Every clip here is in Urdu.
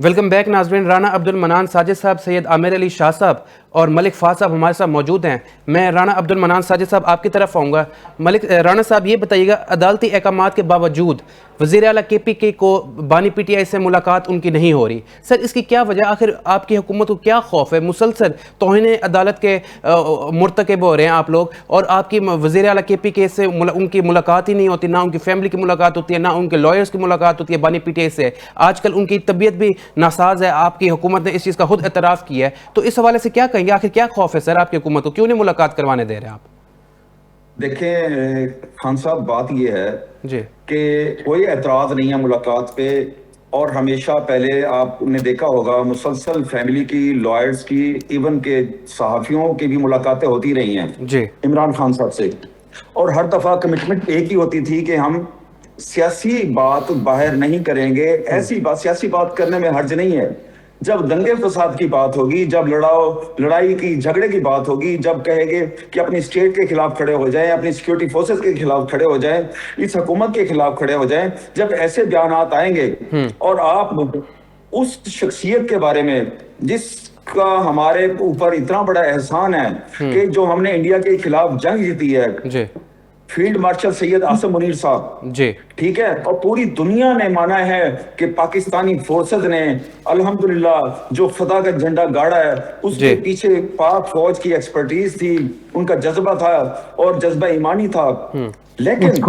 ویلکم بیک ناظرین. رانا عبدالمنان ساجد صاحب, سید عامر علی شاہ صاحب اور ملک فہد صاحب ہمارے ساتھ موجود ہیں. میں رانا عبدالمنان ساجد صاحب آپ کی طرف آؤں گا. رانا صاحب یہ بتائیے گا, عدالتی احکامات کے باوجود وزیر اعلیٰ کے پی کے کو بانی پی ٹی آئی سے ملاقات ان کی نہیں ہو رہی. سر اس کی کیا وجہ, آخر آپ کی حکومت کو کیا خوف ہے؟ مسلسل توہین عدالت کے مرتکب ہو رہے ہیں آپ لوگ, اور آپ کی وزیر اعلیٰ کے پی کے سے ان کی ملاقات ہی نہیں ہوتی, نہ ان کی فیملی کی ملاقات ہوتی ہے, نہ ان کے لائرز کی ملاقات ہوتی ہے بانی پی ٹی آئی سے. آج کل ان کی طبیعت بھی ناساز ہے, آپ کی حکومت نے اس چیز کا خود اعتراف کیا ہے. تو اس حوالے سے کیا کہیں گے, آخر کیا خوف ہے سر آپ کی حکومت کو, کیوں نہیں ملاقات کروانے دے رہے آپ؟ دیکھیں خان صاحب, بات یہ ہے جی کہ کوئی اعتراض نہیں ہے ملاقات پہ, اور ہمیشہ پہلے آپ نے دیکھا ہوگا مسلسل فیملی کی, لائرز کی, ایون کہ صحافیوں کی بھی ملاقاتیں ہوتی رہی ہیں جی عمران خان صاحب سے, اور ہر دفعہ کمٹمنٹ ایک ہی ہوتی تھی کہ ہم سیاسی بات باہر نہیں کریں گے. ایسی بات, سیاسی بات کرنے میں حرج نہیں ہے. جب دنگے فساد کی بات ہوگی, جب لڑائی کی جھگڑے کی بات ہوگی, جب کہے گے کہ اپنی اسٹیٹ کے خلاف کھڑے ہو جائیں, اپنی سیکورٹی فورسز کے خلاف کھڑے ہو جائیں, اس حکومت کے خلاف کھڑے ہو جائیں, جب ایسے بیانات آئیں گے اور آپ اس شخصیت کے بارے میں جس کا ہمارے اوپر اتنا بڑا احسان ہے کہ جو ہم نے انڈیا کے خلاف جنگ جیتی ہے, جی فیلڈ مارشل سید عاصم منیر صاحب, جی ٹھیک ہے, اور پوری دنیا نے مانا ہے کہ پاکستانی فورسز نے الحمدللہ جو فتح کا جھنڈا گاڑا ہے, اس کے پیچھے پاک فوج کی ایکسپرٹیز تھی, ان کا جذبہ تھا اور جذبہ ایمانی تھا. لیکن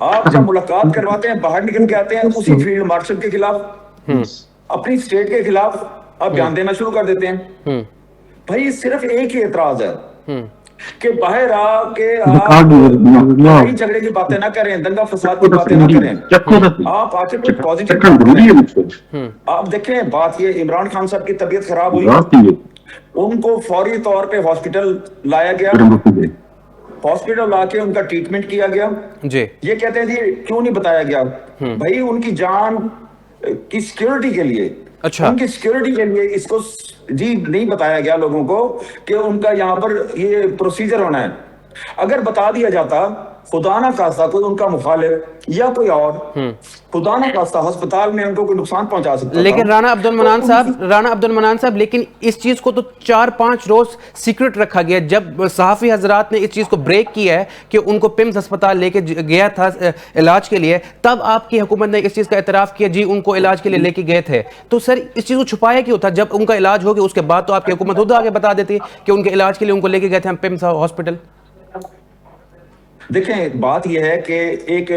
آپ جب ملاقات کرواتے ہیں, باہر نکل کے آتے ہیں اسی فیلڈ مارشل کے خلاف, اپنی اسٹیٹ کے خلاف آپ بیان دینا شروع کر دیتے ہیں. بھائی صرف ایک ہی اعتراض ہے کہ باہر آ کے آپ لڑائی جھگڑے کی باتیں نہ کریں, دنگا فساد کی باتیں نہ کریں, آپ آ کے کوئی پازیٹیو بات کریں. آپ دیکھیں, بات یہ عمران خان صاحب کی طبیعت خراب ہوئی, ان کو فوری طور پہ ہاسپٹل لایا گیا, ہاسپٹل لا کے ان کا ٹریٹمنٹ کیا گیا. جی یہ کہتے ہیں جی کیوں نہیں بتایا گیا؟ بھائی ان کی جان کی سیکیورٹی کے لیے, اچھا ان کی سیکیورٹی کے لیے اس کو جی نہیں بتایا گیا لوگوں کو کہ ان کا یہاں پر یہ پروسیجر ہونا ہے. اگر بتا دیا جاتا, خدا نہ خواستہ کوئی ان کا مخالف یا کوئی اور, خدا نہ خواستہ ہسپتال میں ان کو کوئی نقصان پہنچا سکتا تھا. لیکن رانا عبدالمنان صاحب, لیکن اس چیز کو تو 4-5 روز سیکرٹ رکھا گیا. جب صحافی حضرات نے اس چیز کو بریک کیا ہے کہ ان کو پمز ہسپتال لے کے گیا تھا علاج کے لیے, تب آپ کی حکومت نے اس چیز کا اعتراف کیا, جی ان کو علاج کے لیے لے کے گئے تھے. تو سر اس چیز کو چھپایا کیوں تھا؟ جب ان کا علاج ہو گیا اس کے بعد تو آپ کی حکومت خود آگے بتا دیتی کہ ان کے علاج کے لیے ان کو لے کے گئے تھے ہم پمز ہاسپٹل. دیکھیں بات یہ ہے کہ ایک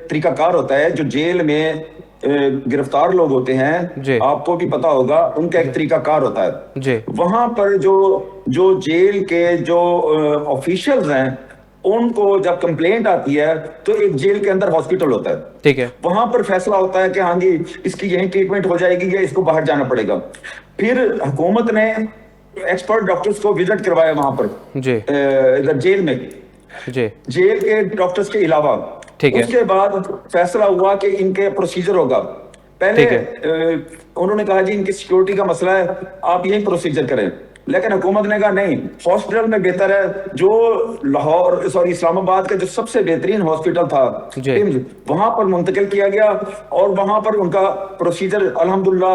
طریقہ کار ہوتا ہے, جو جیل میں گرفتار لوگ ہوتے ہیں, آپ کو بھی پتا ہوگا, ان کا ایک طریقہ کار ہوتا ہے. وہاں پر جو جیل کے جو آفیشلز ہیں, ان کو جب کمپلینٹ آتی ہے تو ایک جیل کے اندر ہاسپٹل ہوتا ہے, ٹھیک ہے, وہاں پر فیصلہ ہوتا ہے کہ ہاں جی اس کی یہیں ٹریٹمنٹ ہو جائے گی یا اس کو باہر جانا پڑے گا. پھر حکومت نے ایکسپرٹ ڈاکٹرز کو وزٹ کروایا وہاں پر ادھر جیل میں, جیل کے ڈاکٹرز کے علاوہ. اس کے بعد فیصلہ ہوا کہ ان کے پروسیجر ہوگا. پہلے انہوں نے کہا جی ان کی سیکیورٹی کا مسئلہ ہے, آپ یہی پروسیجر کریں. لیکن حکومت نے کہا نہیں, ہاسپٹل میں بہتر ہے. جو اسلام آباد کا جو سب سے بہترین ہاسپٹل تھا وہاں پر منتقل کیا گیا, اور وہاں پر ان کا پروسیجر الحمدللہ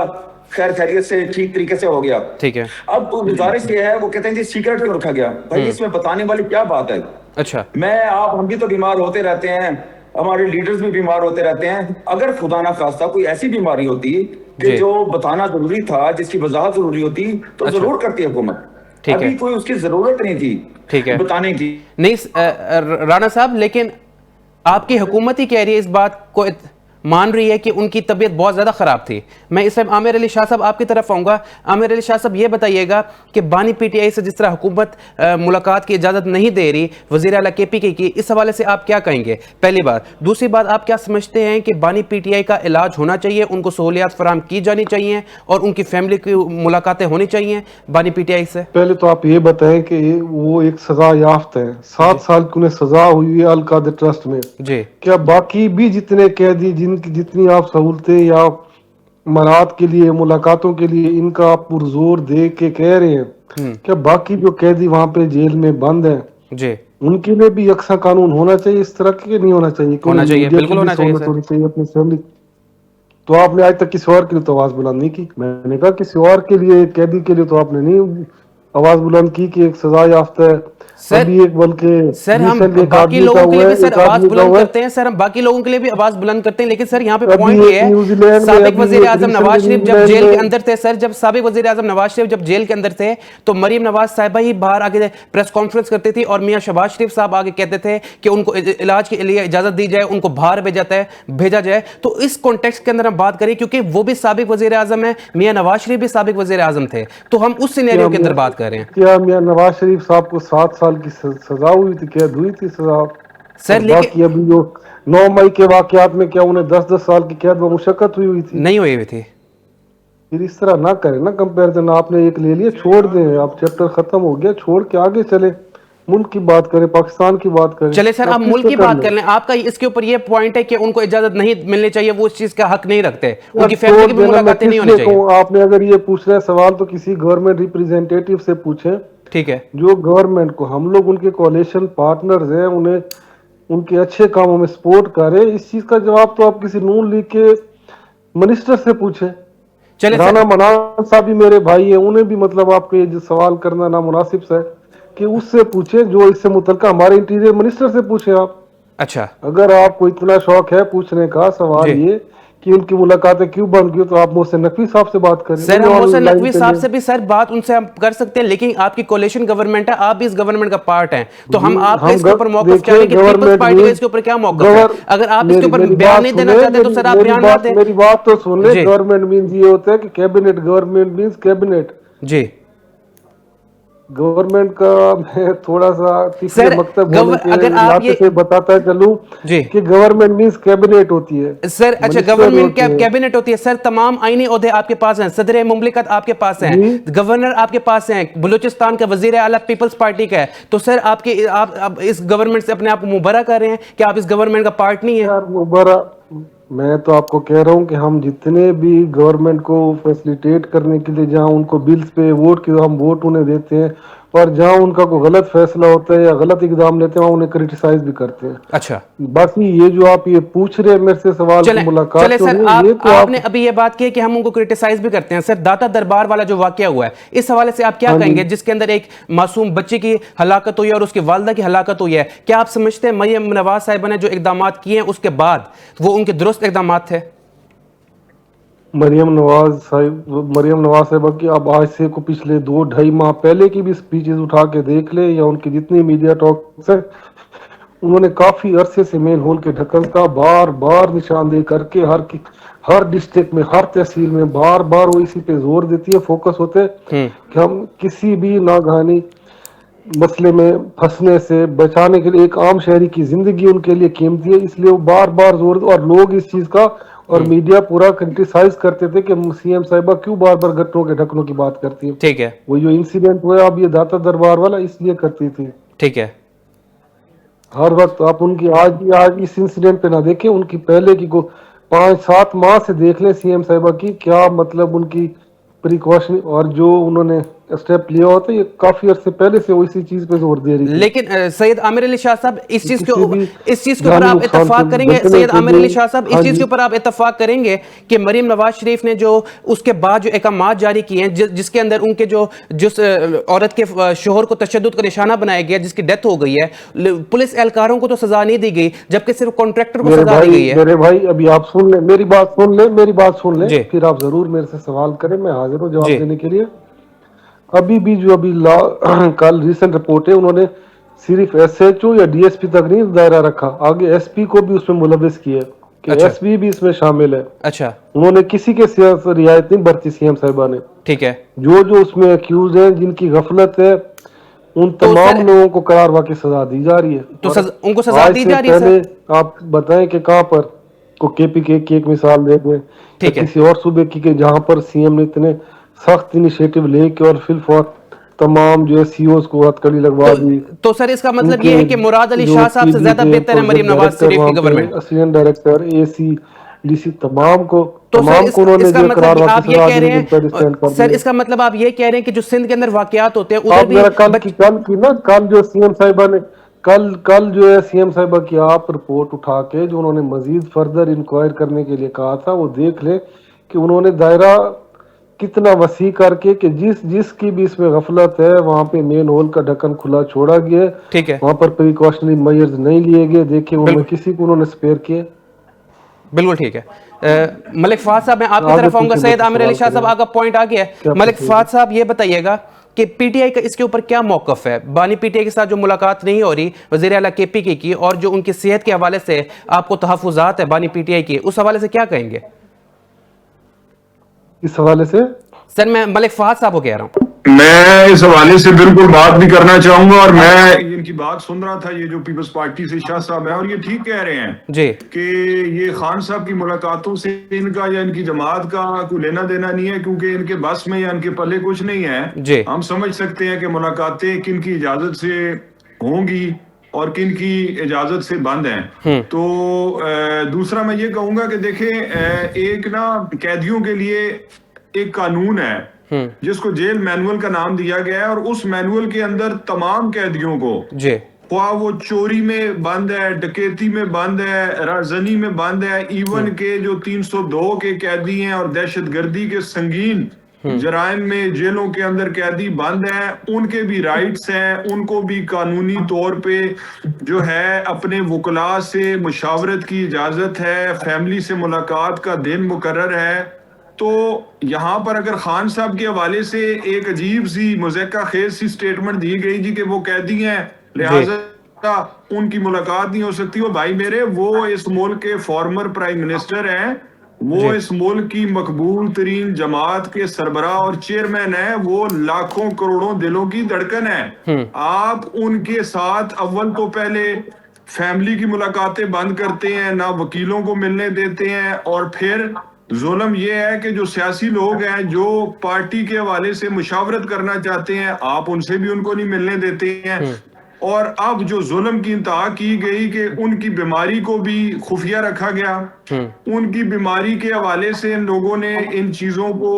خیر خیریت سے ٹھیک طریقے سے ہو گیا. اب گزارش یہ ہے, وہ کہتے ہیں جی سیکرٹ کیوں رکھا گیا؟ بھائی اس میں بتانے والی کیا بات ہے؟ اچھا, ہم بھی تو بیمار ہوتے رہتے ہیں, ہمارے لیڈرز بھی بیمار ہوتے رہتے ہیں. اگر خدا نہ خواستہ کوئی ایسی بیماری ہوتی کہ جو بتانا ضروری تھا, جس کی وضاحت ضروری ہوتی, تو ضرور کرتی حکومت. ابھی کوئی اس کی ضرورت نہیں تھی بتانے کی. نہیں رانا صاحب, لیکن آپ کی حکومت ہی کہہ رہی ہے, اس بات کو مان رہی ہے کہ ان کی طبیعت بہت زیادہ خراب تھی. میں اس وقت عامر علی شاہ صاحب آپ کی طرف آؤں گا. عامر علی شاہ صاحب یہ بتائیے گا کہ بانی پی ٹی آئی سے جس طرح حکومت ملاقات کی اجازت نہیں دے رہی وزیر اعلیٰ کے پی کے کی, اس حوالے سے آپ کیا کہیں گے؟ پہلی بات. دوسری بات, آپ کیا سمجھتے ہیں کہ بانی پی ٹی آئی کا علاج ہونا چاہیے, ان کو سہولیات فراہم کی جانی چاہیے, اور ان کی فیملی کی ملاقاتیں ہونی چاہیے بانی پی ٹی آئی سے؟ پہلے تو آپ یہ بتائیں کہ وہ ایک سزا یافتہ ہے, 7 سال کی انہیں سزا ہوئی ہے القادر ٹرسٹ میں. کیا باقی بھی جتنے قیدی جتنی آپ سہولتیں یا مراد کے لیے, ملاقاتوں کے لیے ان کا آپ پرزور دے کے کہہ رہے ہیں, کیا باقی جو قیدی وہاں پہ جیل میں بند ہیں ان کے لیے بھی یکساں قانون ہونا چاہیے اس طرح کے نہیں ہونا چاہیے؟ ہونا چاہیے, بالکل ہونا چاہیے سر. ہونی چاہیے اپنی فیملی. تو آپ نے آج تک کسی اور کے لیے تو آواز بلند نہیں کی. میں نے کہا کسی اور کے لیے, قیدی کے لیے تو آپ نے نہیں آواز بلند کی کہ ایک سزا یافتہ ہے. ابھی ایک بلکہ سر ہم باقی لوگوں کے لیے بھی سر آواز بلند کرتے ہیں, سر ہم باقی لوگوں کے لیے بھی آواز بلند کرتے ہیں, لیکن سر یہاں پہ پوائنٹ یہ ہے سابق وزیر اعظم نواز شریف جب جیل کے اندر تھے, سر جب سابق وزیر اعظم نواز شریف جب جیل کے اندر تھے تو مریم نواز صاحبہ ہی باہر آگے پریس کانفرنس کرتی تھی اور میاں شہباز شریف صاحب آگے کہتے تھے کہ ان کو علاج کے لیے اجازت دی جائے, ان کو باہر بھیجا جائے. تو اس کانٹیکسٹ کے اندر ہم بات کریں کیونکہ وہ بھی سابق وزیر اعظم ہیں, میاں نواز شریف بھی سابق وزیر اعظم تھے, تو ہم اس سینیریو کے اندر بات کر رہے ہیں. کیا میاں نواز شریف صاحب کو 7 سال کی سزا ہوئی تھی, قید ہوئی تھی سزا؟ سر باقی ابھی جو 9 مئی کے واقعات میں کیا انہیں 10 سال کی قید و مشقت ہوئی تھی؟ نہیں ہوئی تھی. پھر اس طرح نہ کریں نا کمپیرزن. آپ نے ایک لے لیا, چھوڑ دیں, آپ چیپٹر ختم ہو گیا, چھوڑ کے آگے چلیں, ملک کی بات کریں, پاکستان کی بات کریں. چلے سر آپ ملک کی بات کر لیں. آپ کا اس کے اوپر یہ پوائنٹ ہے کہ ان کو اجازت نہیں ملنی چاہیے, وہ اس چیز کا حق نہیں رکھتے, ان کی فیملی کی بھی ملاقاتیں نہیں ہونی چاہیے. آپ نے اگر یہ پوچھ رہے سوال تو کسی گورنمنٹ ریپریزنٹیٹیو سے پوچھیں. ٹھیک ہے, جو گورنمنٹ کو ہم لوگ ان کے کولیشن پارٹنرز ہیں, انہیں ان کے اچھے کاموں میں سپورٹ کریں. اس چیز کا جواب تو آپ کسی نون لیگ کے منسٹر سے پوچھیں. رانا منان صاحب بھی میرے بھائی ہیں, انہیں بھی مطلب آپ کے جو سوال کرنا نامناسب ہے کہ اس سے پوچھیں, جو اس سے متعلقہ ہمارے انٹیریئر منسٹر سے پوچھیں آپ. اچھا اگر آپ کو اتنا شوق ہے پوچھنے کا, سوال یہ کہ ان کی ملاقاتیں کیوں بند کی, تو آپ محسن نقوی صاحب سے بات کریں. سر ہم محسن نقوی صاحب سے بھی سر بات ان سے ہم کر سکتے ہیں, لیکن آپ کی کولیشن گورنمنٹ ہے, آپ بھی اس گورنمنٹ کا پارٹ ہیں, تو ہم آپ کا اس کے اوپر موقف چاہیں کہ پیپلز پارٹی کا اس کے اوپر کیا موقف ہے. اگر آپ اس کے اوپر بیان نہیں دینا چاہتے تو سر آپ بیان نہ دیں. میری بات تو سن لیں. گورنمنٹ مینز یہ ہوتا ہے کہ کیبنٹ, گورنمنٹ مینز کیبنٹ. جی گورنمنٹ کا میں تھوڑا سا تیسرے مکتب ہونے کے سے بتاتا چلوں کہ گورنمنٹ مینز کیبنٹ ہوتی ہے. سر اچھا گورنمنٹ کیبنٹ ہوتی ہے. سر تمام آئینی عہدے آپ کے پاس ہیں, صدر مملکت آپ کے پاس ہیں, گورنر آپ کے پاس ہیں, بلوچستان کا وزیر اعلیٰ پیپلز پارٹی کا ہے, تو سر آپ اس گورنمنٹ سے اپنے آپ کو مبرہ کر رہے ہیں کہ آپ اس گورنمنٹ کا پارٹ نہیں ہیں. مبرہ میں تو آپ کو کہہ رہا ہوں کہ ہم جتنے بھی گورنمنٹ کو فیسلیٹیٹ کرنے کے لیے جہاں ان کو بلز پہ ووٹ کے ہم ووٹ انہیں دیتے ہیں, اور جہاں ان کا کوئی غلط فیصلہ ہوتا ہے یا غلط اقدام لیتے ہیں وہاں انہیں کریٹیسائز بھی کرتے ہیں. اچھا باقی یہ جو آپ یہ پوچھ رہے ہیں میرے سے سوال کی ملاقات, چلے سر آپ نے ابھی یہ بات کی کہ ہم ان کو کریٹیسائز بھی کرتے ہیں. سر داتا دربار والا جو واقعہ ہوا ہے, اس حوالے سے آپ کیا کہیں گے, جس کے اندر ایک معصوم بچے کی ہلاکت ہوئی ہے اور اس کی والدہ کی ہلاکت ہوئی ہے, کیا آپ سمجھتے ہیں مریم نواز صاحبہ نے جو اقدامات کیے ہیں اس کے بعد وہ ان کے درست اقدامات تھے؟ مریم نواز صاحبہ کی اب آج سے کو پچھلے 2-2.5 ماہ پہلے کی بھی سپیچز اٹھا کے دیکھ لیں, یا ان کی جتنی میڈیا ٹاکس ہیں, انہوں نے کافی عرصے سے مین ہول کے ڈھکن کا بار بار نشاندہی کر کے ہر ڈسٹرکٹ میں, ہر تحصیل میں بار بار وہ اسی پہ زور دیتی ہے, فوکس ہوتے کہ ہم کسی بھی ناگہانی مسئلے میں پھنسنے سے بچانے کے لیے, ایک عام شہری کی زندگی ان کے لیے قیمتی ہے, اس لیے وہ بار بار زور, اور لوگ اس چیز کا اور میڈیا پورا کرٹیسائز کرتے تھے کہ سی ایم صاحبہ کیوں بار بار گٹروں کے ڈھکنوں کی بات کرتی ہے. ٹھیک ہے, وہ جو انسیڈنٹ ہوا اب یہ داتا دربار والا اس لیے کرتی تھی. ٹھیک ہے, ہر وقت آپ ان کی آج اس انسیڈنٹ پہ نہ دیکھیں, ان کی پہلے کی 5-7 ماہ سے دیکھ لیں سی ایم صاحبہ کی کیا مطلب ان کی پریکاشن اور جو انہوں نے اسٹیپ لیا ہوتا ہے, یہ کافی عرصے پہلے سے وہ اسی چیز پہ زور دے رہی تھی. لیکن سید عامر علی شاہ صاحب اس چیز کے اوپر آپ اتفاق کریں گے, سید عامر علی شاہ صاحب اس چیز کے اوپر آپ اتفاق کریں گے کہ مریم نواز شریف نے جو اس کے بعد جو احکامات جاری کیے ہیں, جس کے اندر ان کے جس عورت کے شوہر کو تشدد کا نشانہ بنایا گیا, جس کی ڈیتھ ہو گئی ہے, پولیس اہلکاروں کو تو سزا نہیں دی گئی جبکہ صرف کانٹریکٹر کو سزا دی گئی ہے. میرے بھائی ابھی آپ سن لیں, میری بات سن لیں, پھر آپ ضرور میرے سے سوال کریں, میں حاضر ہوں جواب دینے کے لیے. ابھی بھی جو کل ریسنٹ رپورٹ ہے, انہوں نے صرف ایس ایچ او یا ڈی ایس پی تک نہیں دائرہ رکھا, آگے ایس پی کو بھی اس میں ملوث کیا کہ ایس پی بھی اس میں شامل ہے. اچھا, انہوں نے کسی کے رعایت نہیں برتی سی ایم صاحبہ نے. ٹھیک ہے, جو اس میں ایکیوز ہیں, جن کی غفلت ہے, ان تمام لوگوں کو قرار واقعی سزا دی جا رہی ہے. تو ان کو سزا دی جا رہی ہے. پہلے آپ بتائیں کہ کہاں پر کو کے پی کے کی ایک مثال دے دیں, کسی اور صوبے کی کہ جہاں پر سی ایم نے اتنے سخت انیشیٹو لے کے اور فل تمام جو ہے سی اوز کو ہتھکڑی لگوا دی. تو سر اس کا مطلب یہ ہے کہ مراد علی شاہ صاحب سے زیادہ بہتر ہے مریم نواز شریف کی گورنمنٹ, اسسٹنٹ ڈائریکٹر, اے سی, ڈی سی, تمام کو اس کا مطلب آپ یہ کہہ رہے ہیں, سر اس کا مطلب آپ یہ کہہ رہے ہیں کہ جو سندھ کے اندر واقعات ہوتے ہیں ادھر بھی کل جو سی ایم صاحبہ نے کل جو ہے سی ایم صاحبہ کی آپ رپورٹ اٹھا کے جو انہوں نے مزید فردر انکوائر کرنے کے لیے کہا تھا وہ دیکھ لیں کہ انہوں نے دائرہ کتنا وسیع کر کے کہ جس کی بھی اس میں غفلت ہے وہاں پہ مین ہول کا ڈھکن کھلا چھوڑا گیا ہے, ٹھیک ہے, وہاں پر پریکاشنری میئرز نہیں لیے گئے, دیکھیں ان میں بالکل کسی کو انہوں نے سپیئر کیا. بالکل ٹھیک ہے. ملک فہد صاحب میں آپ کی طرف آؤں گا. سید عامر علی شاہ صاحب آپ کا پوائنٹ آ گیا ہے. ملک فہد صاحب یہ بتائیے گا کہ پی ٹی آئی کا اس کے اوپر کیا موقف ہے؟ بانی پی ٹی آئی کے ساتھ جو ملاقات نہیں ہو رہی وزیر اعلیٰ کے پی کی اور جو ان کی صحت کے حوالے سے آپ کو تحفظات ہے بانی پی ٹی آئی کی, اس حوالے سے کیا کہیں گے؟ اس حوالے سے سر میں ملک فہد صاحب کو کہہ رہا ہوں. میں اس حوالے سے بالکل بات بھی کرنا چاہوں گا, اور میں ان کی بات سن رہا تھا, یہ جو پیپلز پارٹی سے شاہ صاحب ہیں, اور یہ ٹھیک کہہ رہے ہیں جی کہ یہ خان صاحب کی ملاقاتوں سے ان کا یا ان کی جماعت کا کوئی لینا دینا نہیں ہے, کیونکہ ان کے بس میں یا ان کے پلے کچھ نہیں ہے. جی ہم سمجھ سکتے ہیں کہ ملاقاتیں کن کی اجازت سے ہوں گی اور کن کی اجازت سے بند ہیں. تو دوسرا میں یہ کہوں گا کہ دیکھیں, ایک نا قیدیوں کے لیے ایک قانون ہے جس کو جیل مینول کا نام دیا گیا ہے, اور اس مینول کے اندر تمام قیدیوں کو, جی خواہ وہ چوری میں بند ہے, ڈکیتی میں بند ہے, رازنی میں بند ہے, ایون کے جو 302 کے قیدی ہیں اور دہشت گردی کے سنگین جرائم میں جیلوں کے اندر قیدی بند ہیں, ان کے بھی رائٹس ہیں, ان کو بھی قانونی طور پہ جو ہے اپنے وکلاء سے مشاورت کی اجازت ہے, فیملی سے ملاقات کا دن مقرر ہے. تو یہاں پر اگر خان صاحب کے حوالے سے ایک عجیب سی مضحکہ خیز سی سٹیٹمنٹ دی گئی جی کہ وہ قیدی ہیں لہٰذا ان کی ملاقات نہیں ہو سکتی, وہ بھائی میرے وہ اس ملک کے فارمر پرائم منسٹر ہیں, وہ اس ملک کی مقبول ترین جماعت کے سربراہ اور چیئرمین ہیں, وہ لاکھوں کروڑوں دلوں کی دھڑکن ہے. آپ ان کے ساتھ اول تو پہلے فیملی کی ملاقاتیں بند کرتے ہیں, نہ وکیلوں کو ملنے دیتے ہیں, اور پھر ظلم یہ ہے کہ جو سیاسی لوگ ہیں جو پارٹی کے حوالے سے مشاورت کرنا چاہتے ہیں آپ ان سے بھی ان کو نہیں ملنے دیتے ہیں. اور اب جو ظلم کی انتہا کی گئی کہ ان کی بیماری کو بھی خفیہ رکھا گیا, ان کی بیماری کے حوالے سے ان لوگوں نے ان چیزوں کو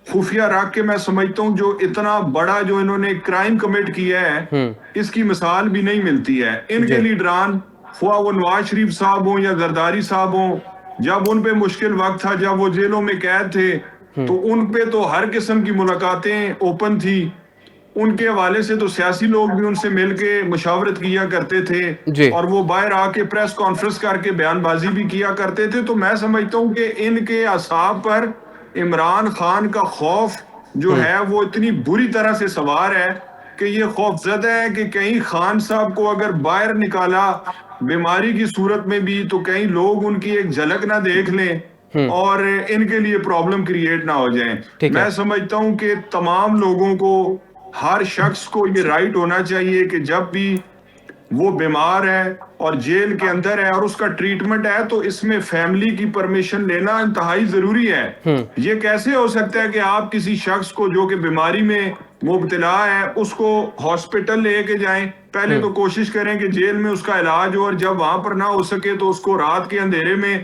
خفیہ رکھ کے, میں سمجھتا ہوں جو اتنا بڑا جو انہوں نے کرائم کمٹ کیا ہے اس کی مثال بھی نہیں ملتی ہے. ان کے لیڈران خواہ وہ نواز شریف صاحب ہوں یا زرداری صاحب ہوں, جب ان پہ مشکل وقت تھا, جب وہ جیلوں میں قید تھے, تو ان پہ تو ہر قسم کی ملاقاتیں اوپن تھی. ان کے حوالے سے تو سیاسی لوگ بھی ان سے مل کے مشاورت کیا کرتے تھے, اور وہ باہر آ کے پریس کانفرنس کر کے بیان بازی بھی کیا کرتے تھے. تو میں سمجھتا ہوں کہ ان کے اعصاب پر عمران خان کا خوف جو ہے وہ اتنی بری طرح سے سوار ہے کہ یہ خوف زدہ ہے کہ کہیں خان صاحب کو اگر باہر نکالا بیماری کی صورت میں بھی تو کہیں لوگ ان کی ایک جھلک نہ دیکھ لیں اور ان کے لیے پرابلم کریٹ نہ ہو جائیں. میں سمجھتا ہوں کہ تمام لوگوں کو, ہر شخص کو یہ رائٹ ہونا چاہیے کہ جب بھی وہ بیمار ہے اور جیل کے اندر ہے اور اس کا ٹریٹمنٹ ہے تو اس میں فیملی کی پرمیشن لینا انتہائی ضروری ہے. یہ کیسے ہو سکتا ہے کہ آپ کسی شخص کو جو کہ بیماری میں مبتلا ہے اس کو ہاسپٹل لے کے جائیں, پہلے تو کوشش کریں کہ جیل میں اس کا علاج ہو, اور جب وہاں پر نہ ہو سکے تو اس کو رات کے اندھیرے میں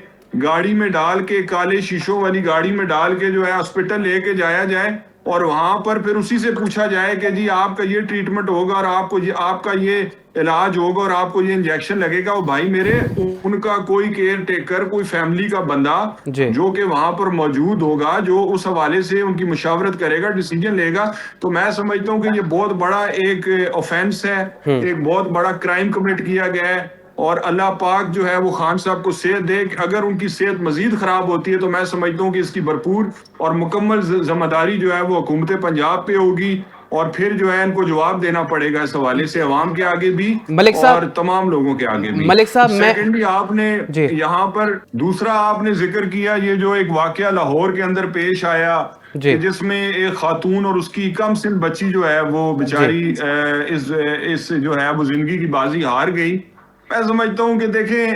گاڑی میں ڈال کے, کالے شیشوں والی گاڑی میں ڈال کے جو ہے ہاسپٹل لے کے جایا جائے, اور وہاں پر پھر اسی سے پوچھا جائے کہ جی آپ کا یہ ٹریٹمنٹ ہوگا اور آپ کا یہ علاج ہوگا اور آپ کو یہ انجیکشن لگے گا. وہ بھائی میرے ان کا کوئی کیئر ٹیکر, کوئی فیملی کا بندہ جو کہ وہاں پر موجود ہوگا, جو اس حوالے سے ان کی مشاورت کرے گا, ڈیسیجن لے گا. تو میں سمجھتا ہوں کہ یہ بہت بڑا ایک آفینس ہے, ایک بہت بڑا کرائم کمٹ کیا گیا ہے, اور اللہ پاک جو ہے وہ خان صاحب کو صحت دے. اگر ان کی صحت مزید خراب ہوتی ہے تو میں سمجھتا ہوں کہ اس کی بھرپور اور مکمل ذمہ داری جو ہے وہ حکومت پنجاب پہ ہوگی, اور پھر جو ہے ان کو جواب دینا پڑے گا اس حوالے سے عوام کے آگے بھی اور تمام لوگوں کے آگے بھی. ملک صاحب سیکنڈلی آپ نے یہاں پر دوسرا آپ نے ذکر کیا یہ جو ایک واقعہ لاہور کے اندر پیش آیا جس میں ایک خاتون اور اس کی کم سن بچی جو ہے وہ بیچاری اس جو ہے وہ زندگی کی بازی ہار گئی. میں سمجھتا ہوں کہ دیکھیں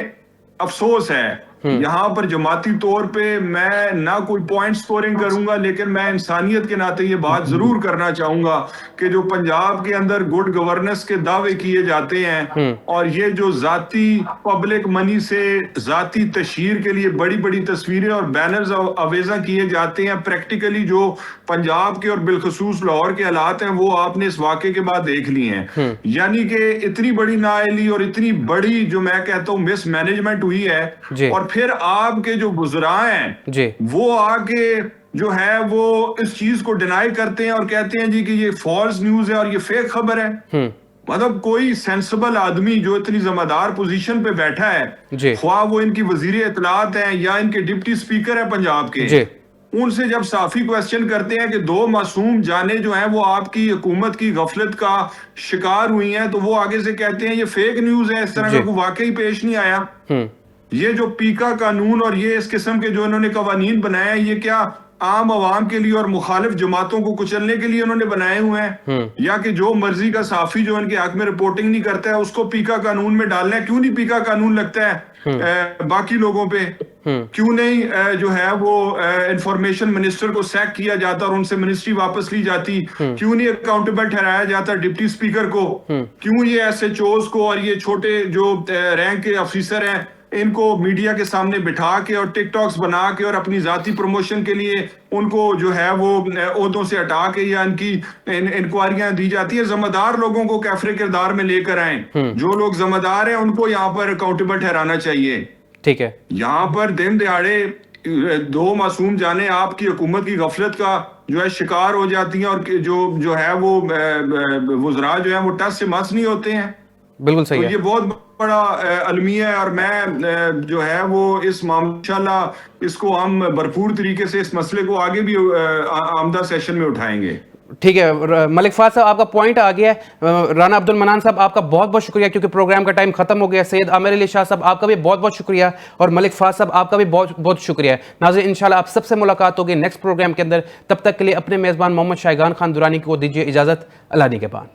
افسوس ہے یہاں پر جماعتی طور پہ میں نہ کوئی پوائنٹ سکورنگ کروں گا، لیکن میں انسانیت کے ناطے یہ بات ضرور کرنا چاہوں گا کہ جو پنجاب کے اندر گڈ گورننس کے دعوے کیے جاتے ہیں اور یہ جو ذاتی پبلک منی سے ذاتی تشہیر کے لیے بڑی بڑی تصویریں اور بینرز اویزہ کیے جاتے ہیں، پریکٹیکلی جو پنجاب کے اور بالخصوص لاہور کے حالات ہیں وہ آپ نے اس واقعے کے بعد دیکھ لی ہیں. یعنی کہ اتنی بڑی نااہلی اور اتنی بڑی جو میں کہتا ہوں مس مینجمنٹ ہوئی ہے، اور پھر آپ کے جو وزراء ہیں وہ آگے جو ہے وہ اس چیز کو ڈینائی کرتے ہیں اور کہتے ہیں جی کہ یہ فالس نیوز ہے اور یہ فیک خبر ہے. مطلب کوئی سینسبل آدمی جو اتنی ذمہ دار پوزیشن پہ بیٹھا ہے، خواہ وہ ان کی وزیر اطلاعات ہیں یا ان کے ڈپٹی سپیکر ہیں پنجاب کے، ان سے جب صحافی کویسچن کرتے ہیں کہ 2 معصوم جانیں جو ہیں وہ آپ کی حکومت کی غفلت کا شکار ہوئی ہیں، تو وہ آگے سے کہتے ہیں یہ فیک نیوز ہے، اس طرح کا کوئی واقعی پیش نہیں آیا. یہ جو پیکا قانون اور یہ اس قسم کے جو انہوں نے قوانین بنائے ہیں، یہ کیا عام عوام کے لیے اور مخالف جماعتوں کو کچلنے کے لیے انہوں نے بنائے ہوئے ہیں، یا کہ جو مرضی کا صحافی جو ان کے حق میں رپورٹنگ نہیں کرتا ہے اس کو پیکا قانون میں ڈالنا ہے؟ کیوں نہیں پیکا قانون لگتا ہے باقی لوگوں پہ؟ کیوں نہیں جو ہے وہ انفارمیشن منسٹر کو سیک کیا جاتا اور ان سے منسٹری واپس لی جاتی؟ کیوں نہیں اکاؤنٹیبل ٹھہرایا جاتا ڈپٹی سپیکر کو؟ کیوں یہ ایس ایچ اوز کو اور یہ چھوٹے جو رینک کے افیسر ہیں ان کو میڈیا کے سامنے بٹھا کے اور ٹک ٹاکس بنا کے اور اپنی ذاتی پروموشن کے لیے ان کو جو ہے وہ عہدوں سے ہٹا کے یا ان کی انکوائریاں دی جاتی ہیں؟ ذمہ دار لوگوں کو کیفر کردار میں لے کر آئیں، جو لوگ ذمہ دار ہیں ان کو یہاں پر اکاؤنٹیبل ٹھہرانا چاہیے. ٹھیک ہے، یہاں پر دن دہاڑے 2 معصوم جانیں آپ کی حکومت کی غفلت کا جو ہے شکار ہو جاتی ہیں، اور جو ہے وہ وزراء جو ہیں وہ ٹس سے مس نہیں ہوتے ہیں. بالکل صحیح ہے. یہ بہت بڑا المیہ ہے، اور میں جو ہے وہ اس معاملہ انشاءاللہ اس کو ہم بھرپور طریقے سے اس مسئلے کو آگے بھی آمدہ سیشن میں اٹھائیں گے. ٹھیک ہے ملک فہد صاحب، آپ کا پوائنٹ آ گیا ہے. رانا عبد المنان صاحب آپ کا بہت بہت شکریہ کیونکہ پروگرام کا ٹائم ختم ہو گیا. سید عامر علی شاہ صاحب آپ کا بھی بہت بہت شکریہ، اور ملک فہد صاحب آپ کا بھی بہت بہت شکریہ. ناظرین انشاءاللہ آپ سب سے ملاقات ہوگی نیکسٹ پروگرام کے اندر. تب تک کے لیے اپنے میزبان محمد شائگان خان درانی کو دیجیے اجازت. اللہ نگہبان.